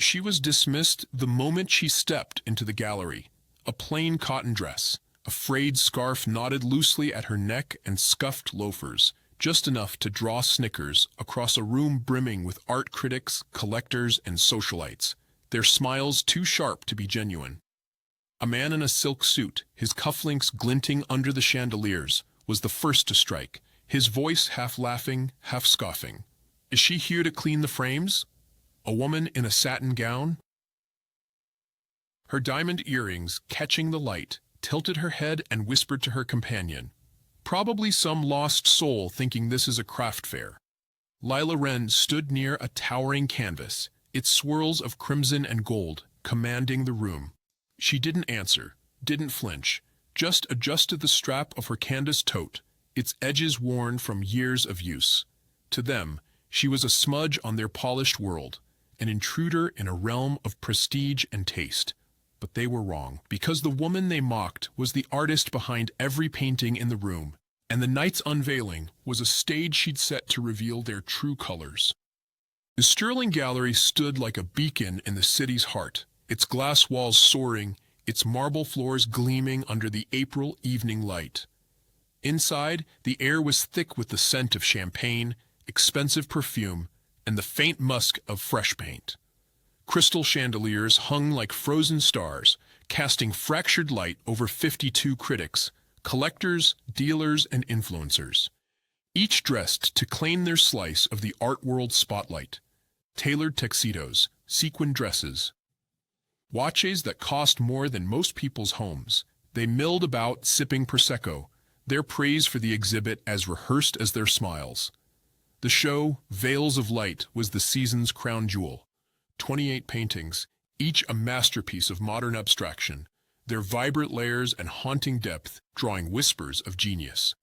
She was dismissed the moment she stepped into the gallery. A plain cotton dress, a frayed scarf knotted loosely at her neck, and scuffed loafers, just enough to draw snickers across a room brimming with art critics, collectors, and socialites, their smiles too sharp to be genuine. A man in a silk suit, his cufflinks glinting under the chandeliers, was the first to strike, his voice half laughing, half scoffing. "Is she here to clean the frames? A woman in a satin gown?" Her diamond earrings, catching the light, tilted her head and whispered to her companion, "Probably some lost soul thinking this is a craft fair." Lila Wren stood near a towering canvas, its swirls of crimson and gold commanding the room. She didn't answer, didn't flinch, just adjusted the strap of her canvas tote, its edges worn from years of use. To them, she was a smudge on their polished world, an intruder in a realm of prestige and taste. But they were wrong, because the woman they mocked was the artist behind every painting in the room, and the night's unveiling was a stage she'd set to reveal their true colors. The Sterling Gallery stood like a beacon in the city's heart, its glass walls soaring, its marble floors gleaming under the April evening light. Inside, the air was thick with the scent of champagne, expensive perfume, and the faint musk of fresh paint. Crystal chandeliers hung like frozen stars, casting fractured light over 52 critics, collectors, dealers, and influencers, each dressed to claim their slice of the art world spotlight. Tailored tuxedos, sequin dresses, watches that cost more than most people's homes. They milled about, sipping Prosecco, their praise for the exhibit as rehearsed as their smiles. The show, Veils of Light, was the season's crown jewel. 28 paintings, each a masterpiece of modern abstraction, their vibrant layers and haunting depth drawing whispers of genius.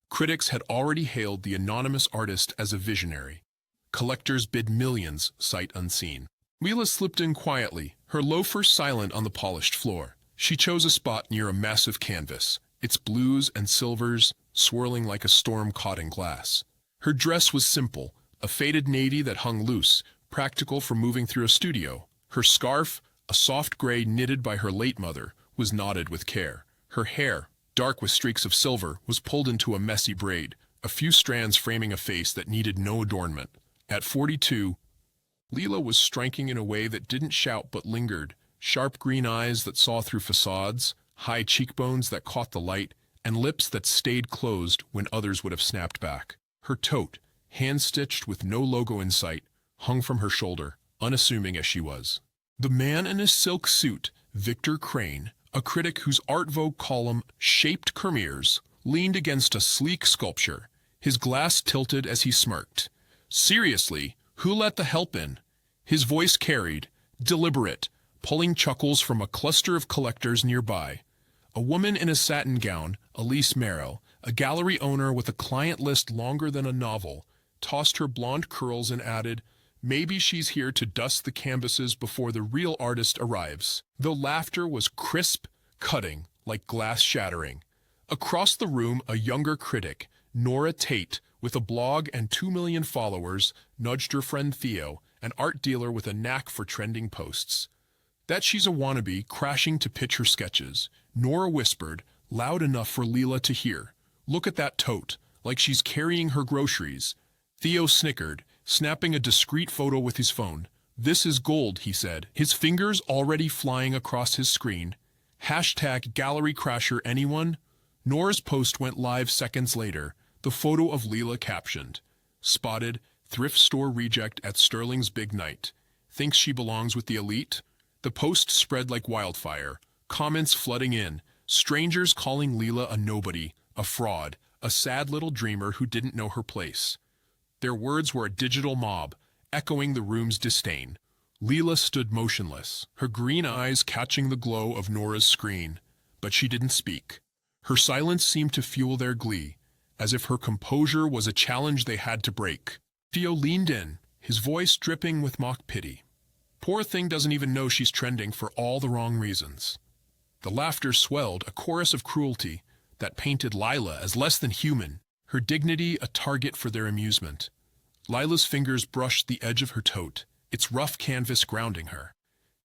Critics had already hailed the anonymous artist as a visionary. Collectors bid millions, sight unseen. Lila slipped in quietly, her loafers silent on the polished floor. She chose a spot near a massive canvas, its blues and silvers swirling like a storm caught in glass. Her dress was simple, a faded navy that hung loose, practical for moving through a studio. Her scarf, a soft gray knitted by her late mother, was knotted with care. Her hair, dark with streaks of silver, was pulled into a messy braid, a few strands framing a face that needed no adornment. At 42, Lila was striking in a way that didn't shout but lingered, sharp green eyes that saw through facades, high cheekbones that caught the light, and lips that stayed closed when others would have snapped back. Her tote, hand-stitched with no logo in sight, hung from her shoulder, unassuming as she was. The man in his silk suit, Victor Crane, a critic whose Art Vogue column shaped Cormier's, leaned against a sleek sculpture, his glass tilted as he smirked. "Seriously, who let the help in?" His voice carried, deliberate, pulling chuckles from a cluster of collectors nearby. A woman in a satin gown, Elise Merrill, a gallery owner with a client list longer than a novel, tossed her blonde curls and added, "Maybe she's here to dust the canvases before the real artist arrives." The laughter was crisp, cutting, like glass shattering. Across the room, a younger critic, Nora Tate, with a blog and 2 million followers, nudged her friend Theo, an art dealer with a knack for trending posts. "That she's a wannabe crashing to pitch her sketches," Nora whispered, loud enough for Lila to hear. "Look at that tote, like she's carrying her groceries." Theo snickered, snapping a discreet photo with his phone. "This is gold," he said, his fingers already flying across his screen. #GalleryCrasher anyone? Nora's post went live seconds later, the photo of Lila captioned, "Spotted, thrift store reject at Sterling's big night. Thinks she belongs with the elite?" The post spread like wildfire, comments flooding in, strangers calling Lila a nobody, a fraud, a sad little dreamer who didn't know her place. Their words were a digital mob, echoing the room's disdain. Lila stood motionless, her green eyes catching the glow of Nora's screen, but she didn't speak. Her silence seemed to fuel their glee, as if her composure was a challenge they had to break. Theo leaned in, his voice dripping with mock pity. "Poor thing doesn't even know she's trending for all the wrong reasons." The laughter swelled, a chorus of cruelty that painted Lila as less than human, her dignity a target for their amusement. Lila's fingers brushed the edge of her tote, its rough canvas grounding her.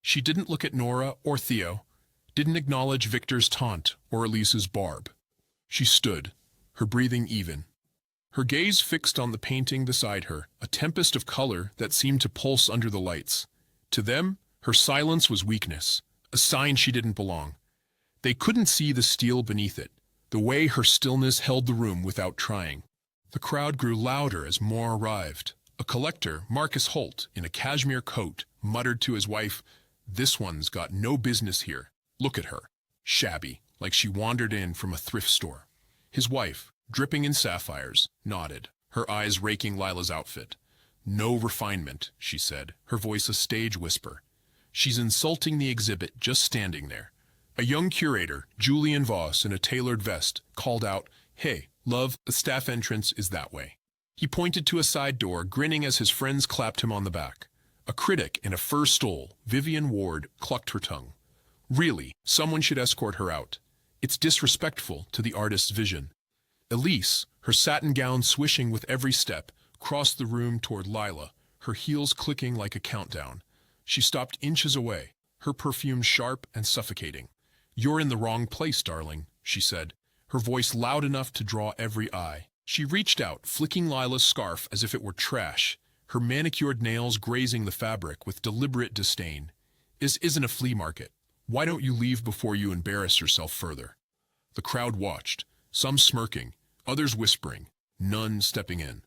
She didn't look at Nora or Theo, didn't acknowledge Victor's taunt or Elise's barb. She stood, her breathing even, her gaze fixed on the painting beside her, a tempest of color that seemed to pulse under the lights. To them, her silence was weakness, a sign she didn't belong. They couldn't see the steel beneath it, the way her stillness held the room without trying. The crowd grew louder as more arrived. A collector, Marcus Holt, in a cashmere coat, muttered to his wife, "This one's got no business here. Look at her. Shabby, like she wandered in from a thrift store." His wife, dripping in sapphires, nodded, her eyes raking Lila's outfit. "No refinement," she said, her voice a stage whisper. "She's insulting the exhibit just standing there." A young curator, Julian Voss, in a tailored vest, called out, "Hey, love, the staff entrance is that way." He pointed to a side door, grinning as his friends clapped him on the back. A critic in a fur stole, Vivian Ward, clucked her tongue. Really, someone should escort her out. It's disrespectful to the artist's vision. Elise, her satin gown swishing with every step, crossed the room toward Lila, her heels clicking like a countdown. She stopped inches away, her perfume sharp and suffocating. "You're in the wrong place, darling," she said, her voice loud enough to draw every eye. She reached out, flicking Lila's scarf as if it were trash, her manicured nails grazing the fabric with deliberate disdain. "This isn't a flea market. Why don't you leave before you embarrass yourself further?" The crowd watched, some smirking, others whispering, none stepping in.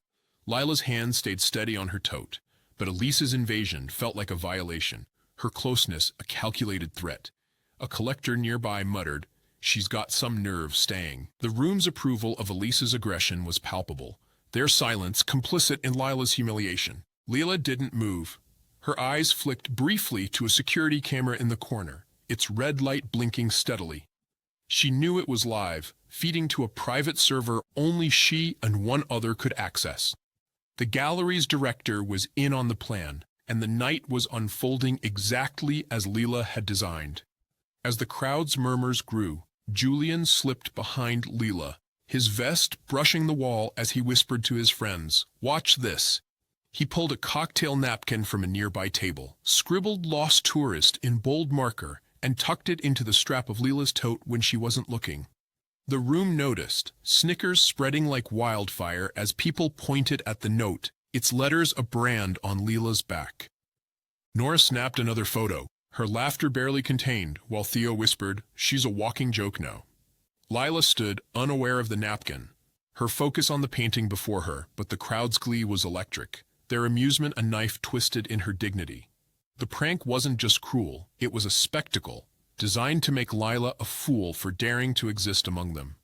Lila's hand stayed steady on her tote, but Elise's invasion felt like a violation, her closeness a calculated threat. A collector nearby muttered, "She's got some nerve staying." The room's approval of Elise's aggression was palpable, their silence complicit in Lila's humiliation. Lila didn't move. Her eyes flicked briefly to a security camera in the corner, its red light blinking steadily. She knew it was live, feeding to a private server only she and one other could access. The gallery's director was in on the plan, and the night was unfolding exactly as Lila had designed. As the crowd's murmurs grew, Julian slipped behind Lila, his vest brushing the wall as he whispered to his friends, "Watch this." He pulled a cocktail napkin from a nearby table, scribbled "Lost Tourist" in bold marker, and tucked it into the strap of Lila's tote when she wasn't looking. The room noticed, snickers spreading like wildfire as people pointed at the note, its letters a brand on Lila's back. Nora snapped another photo, her laughter barely contained, while Theo whispered, "She's a walking joke now." Lila stood, unaware of the napkin, her focus on the painting before her, but the crowd's glee was electric, their amusement a knife twisted in her dignity. The prank wasn't just cruel, it was a spectacle, designed to make Lila a fool for daring to exist among them.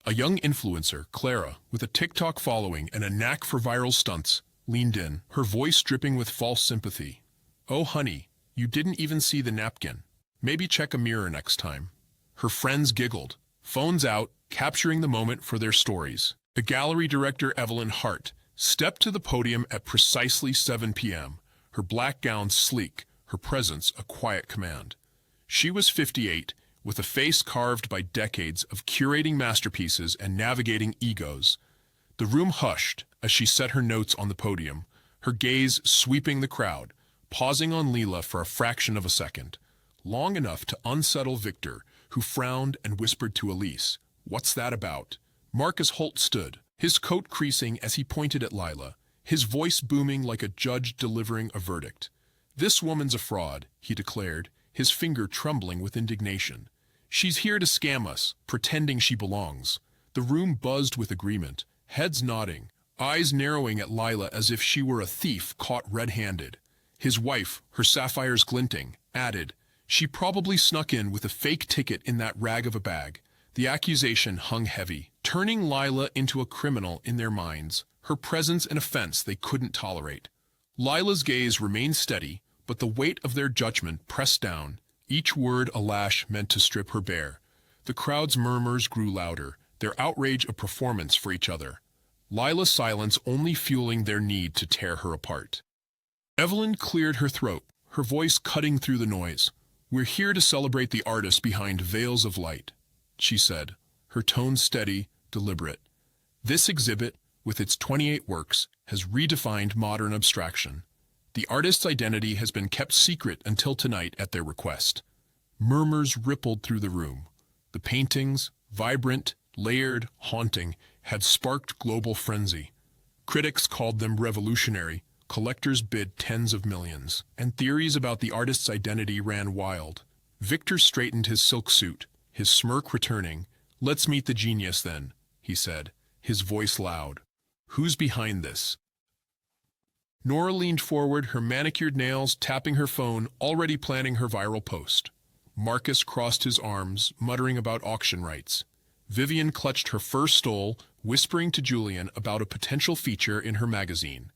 A young influencer, Clara, with a TikTok following and a knack for viral stunts, leaned in, her voice dripping with false sympathy. "Oh honey, you didn't even see the napkin. Maybe check a mirror next time." Her friends giggled, phones out, capturing the moment for their stories. The gallery director, Evelyn Hart, stepped to the podium at precisely 7 p.m., her black gown sleek, her presence a quiet command. She was 58, with a face carved by decades of curating masterpieces and navigating egos. The room hushed as she set her notes on the podium, her gaze sweeping the crowd, pausing on Lila for a fraction of a second, long enough to unsettle Victor, who frowned and whispered to Elise, "What's that about?" Marcus Holt stood, his coat creasing as he pointed at Lila, his voice booming like a judge delivering a verdict. "This woman's a fraud," he declared, his finger trembling with indignation. "She's here to scam us, pretending she belongs." The room buzzed with agreement, heads nodding, eyes narrowing at Lila as if she were a thief caught red-handed. His wife, her sapphires glinting, added, "She probably snuck in with a fake ticket in that rag of a bag." The accusation hung heavy, turning Lila into a criminal in their minds, her presence an offense they couldn't tolerate. Lila's gaze remained steady, but the weight of their judgment pressed down, each word a lash meant to strip her bare. The crowd's murmurs grew louder, their outrage a performance for each other. Lila's silence only fueling their need to tear her apart. Evelyn cleared her throat, her voice cutting through the noise. "We're here to celebrate the artist behind Veils of Light," she said, her tone steady, deliberate. "This exhibit, with its 28 works, has redefined modern abstraction. The artist's identity has been kept secret until tonight at their request. Murmurs rippled through the room. The paintings, vibrant, layered, haunting, had sparked global frenzy. Critics called them revolutionary, collectors bid tens of millions, and theories about the artist's identity ran wild. Victor straightened his silk suit, his smirk returning. "Let's meet the genius then," he said, his voice loud. "Who's behind this?" Nora leaned forward, her manicured nails tapping her phone, already planning her viral post. Marcus crossed his arms, muttering about auction rights. Vivian clutched her fur stole, whispering to Julian about a potential feature in her magazine.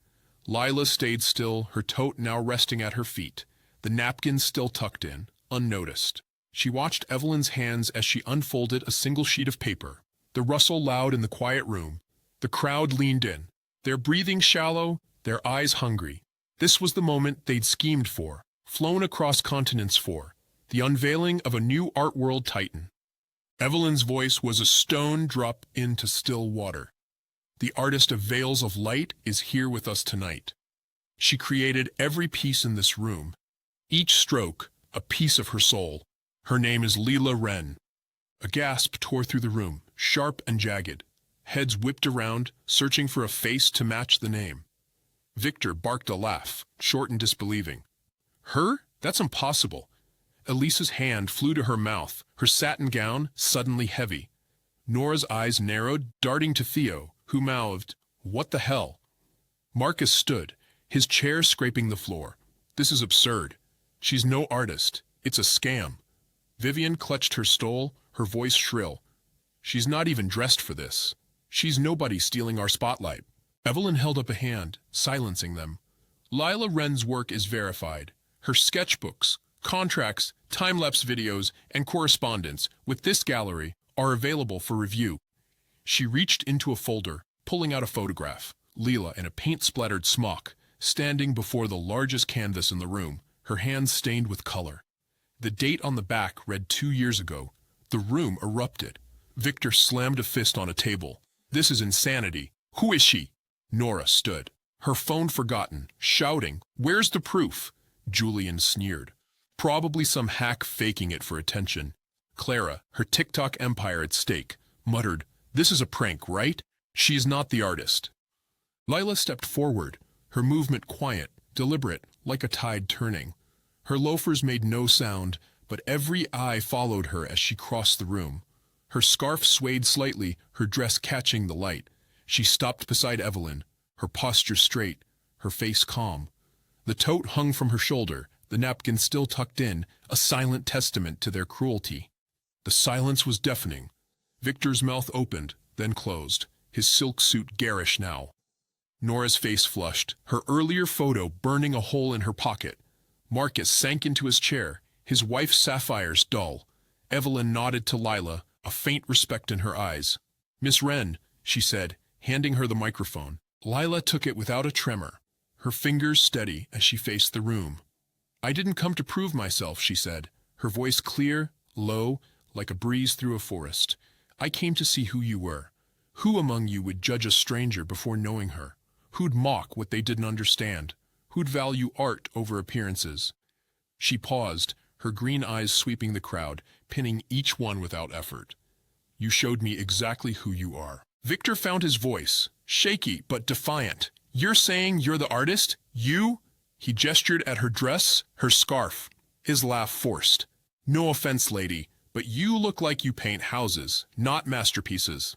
Lila stayed still, her tote now resting at her feet, the napkin still tucked in, unnoticed. She watched Evelyn's hands as she unfolded a single sheet of paper. The rustle loud in the quiet room. The crowd leaned in, their breathing shallow, their eyes hungry. This was the moment they'd schemed for, flown across continents for, the unveiling of a new art world titan. Evelyn's voice was a stone drop into still water. The artist of Veils of Light is here with us tonight. She created every piece in this room. Each stroke, a piece of her soul. Her name is Leela Wren. A gasp tore through the room, sharp and jagged. Heads whipped around, searching for a face to match the name. Victor barked a laugh, short and disbelieving. "Her? That's impossible." Elisa's hand flew to her mouth, her satin gown suddenly heavy. Nora's eyes narrowed, darting to Theo, who mouthed, "What the hell?" Marcus stood, his chair scraping the floor. "This is absurd. She's no artist. It's a scam." Vivian clutched her stole, her voice shrill. "She's not even dressed for this. She's nobody stealing our spotlight." Evelyn held up a hand, silencing them. "Lila Wren's work is verified. Her sketchbooks, contracts, time-lapse videos, and correspondence with this gallery are available for review." She reached into a folder, pulling out a photograph. Leela in a paint-splattered smock, standing before the largest canvas in the room, her hands stained with color. The date on the back read 2 years ago. The room erupted. Victor slammed a fist on a table. "This is insanity. Who is she?" Nora stood, her phone forgotten, shouting, "Where's the proof?" Julian sneered. "Probably some hack faking it for attention." Clara, her TikTok empire at stake, muttered, "This is a prank, right? She's not the artist." Lila stepped forward, her movement quiet, deliberate, like a tide turning. Her loafers made no sound, but every eye followed her as she crossed the room. Her scarf swayed slightly, her dress catching the light. She stopped beside Evelyn, her posture straight, her face calm. The tote hung from her shoulder, the napkin still tucked in, a silent testament to their cruelty. The silence was deafening. Victor's mouth opened, then closed, his silk suit garish now. Nora's face flushed, her earlier photo burning a hole in her pocket. Marcus sank into his chair, his wife's sapphires dull. Evelyn nodded to Lila, a faint respect in her eyes. "Miss Wren," she said, handing her the microphone. Lila took it without a tremor, her fingers steady as she faced the room. "I didn't come to prove myself," she said, her voice clear, low, like a breeze through a forest. "I came to see who you were. Who among you would judge a stranger before knowing her? Who'd mock what they didn't understand? Who'd value art over appearances?" She paused, her green eyes sweeping the crowd, pinning each one without effort. "You showed me exactly who you are." Victor found his voice, shaky but defiant. "You're saying you're the artist? You?" He gestured at her dress, her scarf. His laugh forced. "No offense, lady, but you look like you paint houses, not masterpieces."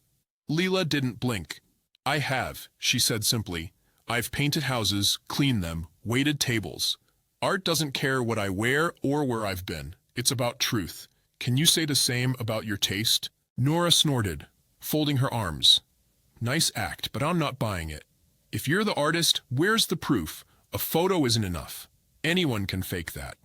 Leela didn't blink. "I have," she said simply. "I've painted houses, cleaned them, waited tables. Art doesn't care what I wear or where I've been. It's about truth. Can you say the same about your taste?" Nora snorted, folding her arms. "Nice act, but I'm not buying it. If you're the artist, where's the proof? A photo isn't enough. Anyone can fake that."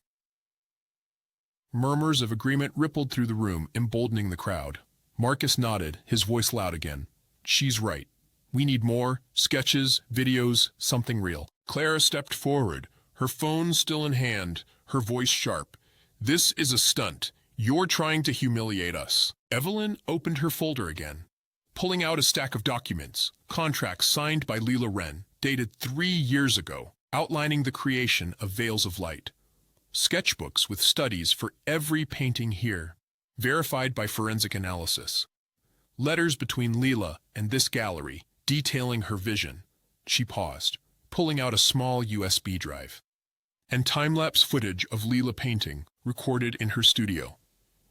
Murmurs of agreement rippled through the room, emboldening the crowd. Marcus nodded, his voice loud again. "She's right. We need more, sketches, videos, something real." Clara stepped forward, her phone still in hand, her voice sharp. "This is a stunt. You're trying to humiliate us." Evelyn opened her folder again, pulling out a stack of documents, contracts signed by Leela Wren, dated 3 years ago. outlining the creation of Veils of Light. Sketchbooks with studies for every painting here, verified by forensic analysis. Letters between Leela and this gallery, detailing her vision. She paused, pulling out a small USB drive. And time-lapse footage of Leela painting, recorded in her studio.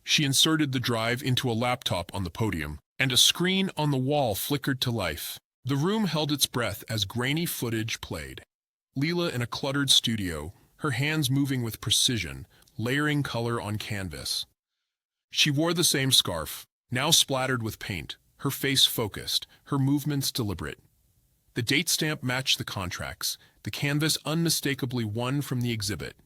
She inserted the drive into a laptop on the podium, and a screen on the wall flickered to life. The room held its breath as grainy footage played. Leela in a cluttered studio, her hands moving with precision, layering color on canvas. She wore the same scarf, now splattered with paint, her face focused, her movements deliberate. The date stamp matched the contracts, the canvas unmistakably won from the exhibit.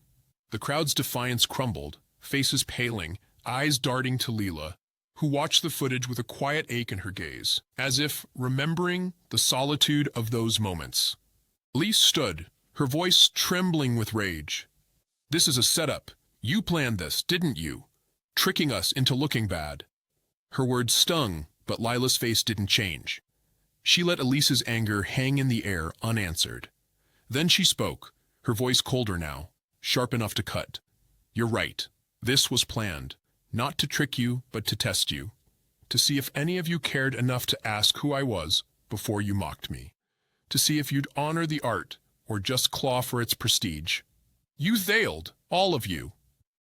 The crowd's defiance crumbled, faces paling, eyes darting to Leela, who watched the footage with a quiet ache in her gaze, as if remembering the solitude of those moments. Elise stood, her voice trembling with rage. "This is a setup. You planned this, didn't you? Tricking us into looking bad." Her words stung, but Lila's face didn't change. She let Elise's anger hang in the air unanswered. Then she spoke, her voice colder now, sharp enough to cut. "You're right. This was planned. Not to trick you, but to test you. To see if any of you cared enough to ask who I was before you mocked me. To see if you'd honor the art or just claw for its prestige. You failed, all of you."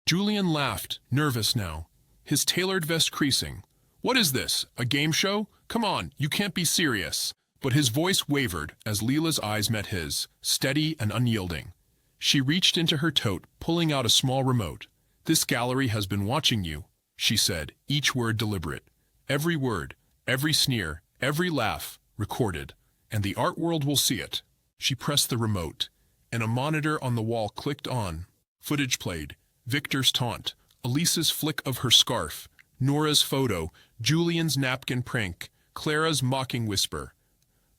Julian laughed, nervous now, his tailored vest creasing. "What is this, a game show? Come on, you can't be serious." But his voice wavered as Leela's eyes met his, steady and unyielding. She reached into her tote, pulling out a small remote. "This gallery has been watching you," she said, each word deliberate. Every word, every sneer, every laugh, recorded, and the art world will see it. She pressed the remote, and a monitor on the wall clicked on. Footage played, Victor's taunt, Elise's flick of her scarf, Nora's photo, Julian's napkin prank, Clara's mocking whisper.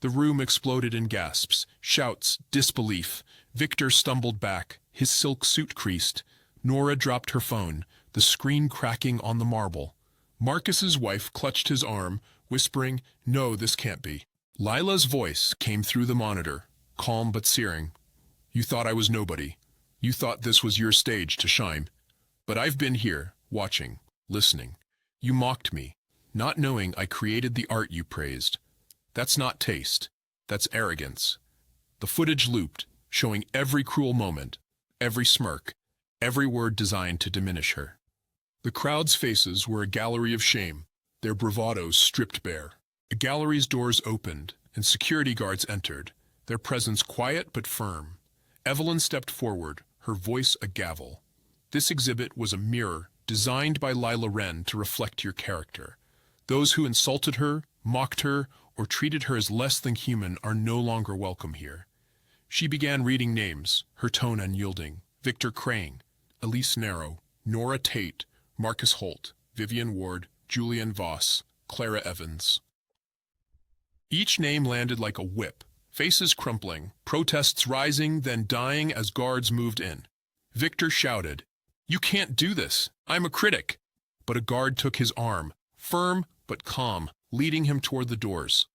The room exploded in gasps, shouts, disbelief. Victor stumbled back, his silk suit creased. Nora dropped her phone, the screen cracking on the marble. Marcus's wife clutched his arm, whispering, "No, this can't be." Lila's voice came through the monitor, calm but searing. "You thought I was nobody. You thought this was your stage to shine. But I've been here, watching, listening. You mocked me, not knowing I created the art you praised. That's not taste. That's arrogance." The footage looped, showing every cruel moment, every smirk, every word designed to diminish her. The crowd's faces were a gallery of shame, their bravados stripped bare. The gallery's doors opened, and security guards entered, their presence quiet but firm. Evelyn stepped forward, her voice a gavel. "This exhibit was a mirror designed by Lila Wren to reflect your character. Those who insulted her, mocked her, or treated her as less than human are no longer welcome here." She began reading names, her tone unyielding. Victor Crane, Elise Narrow, Nora Tate, Marcus Holt, Vivian Ward, Julian Voss, Clara Evans. Each name landed like a whip, faces crumpling, protests rising, then dying as guards moved in. Victor shouted, "You can't do this. I'm a critic." But a guard took his arm, firm but calm, leading him toward the doors.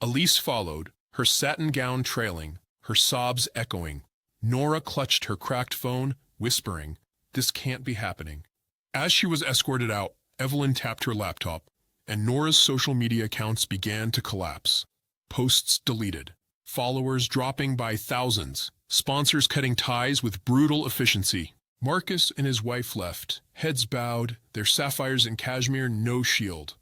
Elise followed, her satin gown trailing, her sobs echoing. Nora clutched her cracked phone, whispering, "This can't be happening." As she was escorted out, Evelyn tapped her laptop, and Nora's social media accounts began to collapse. Posts deleted, followers dropping by thousands, sponsors cutting ties with brutal efficiency. Marcus and his wife left, heads bowed, their sapphires and cashmere no shield.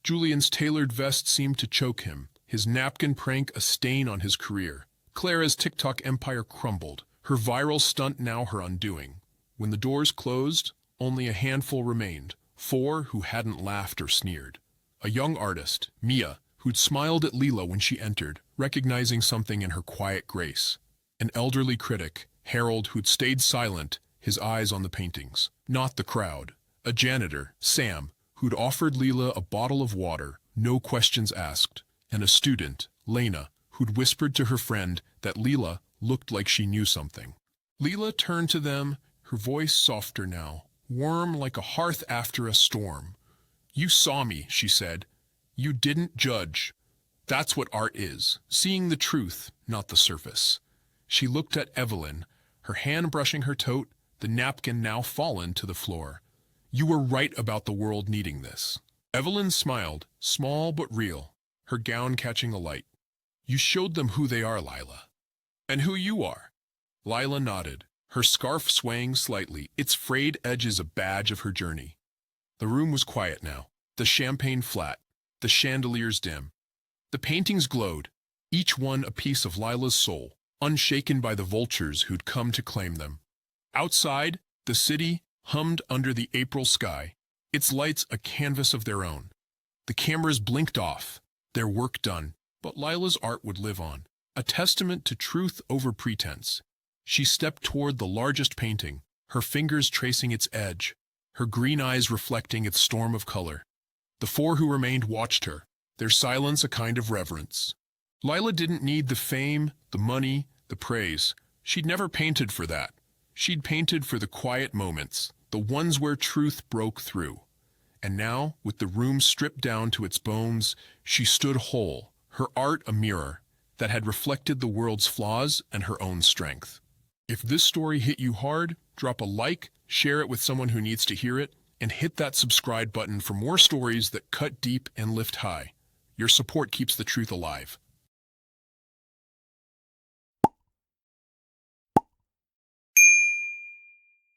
Julian's tailored vest seemed to choke him, his napkin prank a stain on his career. Clara's TikTok empire crumbled, her viral stunt now her undoing. When the doors closed, only a handful remained, 4 who hadn't laughed or sneered. A young artist, Mia, who'd smiled at Leela when she entered, recognizing something in her quiet grace. An elderly critic, Harold, who'd stayed silent, his eyes on the paintings, not the crowd. A janitor, Sam, who'd offered Leela a bottle of water, no questions asked. And a student, Lena, who'd whispered to her friend that Leela looked like she knew something. Leela turned to them, her voice softer now, warm like a hearth after a storm. "You saw me," she said. "You didn't judge. That's what art is, seeing the truth, not the surface." She looked at Evelyn, her hand brushing her tote, the napkin now fallen to the floor. You were right about the world needing this. Evelyn smiled, small but real, her gown catching alight. You showed them who they are, Lila. And who you are. Lila nodded, her scarf swaying slightly, its frayed edges a badge of her journey. The room was quiet now, the champagne flat, the chandeliers dim. The paintings glowed, each one a piece of Lila's soul, unshaken by the vultures who'd come to claim them. Outside, the city hummed under the April sky, its lights a canvas of their own. The cameras blinked off, their work done, but Lila's art would live on, a testament to truth over pretense. She stepped toward the largest painting, her fingers tracing its edge, her green eyes reflecting its storm of color. The four who remained watched her, their silence a kind of reverence. Lila didn't need the fame, the money, the praise. She'd never painted for that. She'd painted for the quiet moments, the ones where truth broke through. And now, with the room stripped down to its bones, she stood whole, her art a mirror that had reflected the world's flaws and her own strength. If this story hit you hard, drop a like, share it with someone who needs to hear it, and hit that subscribe button for more stories that cut deep and lift high. Your support keeps the truth alive.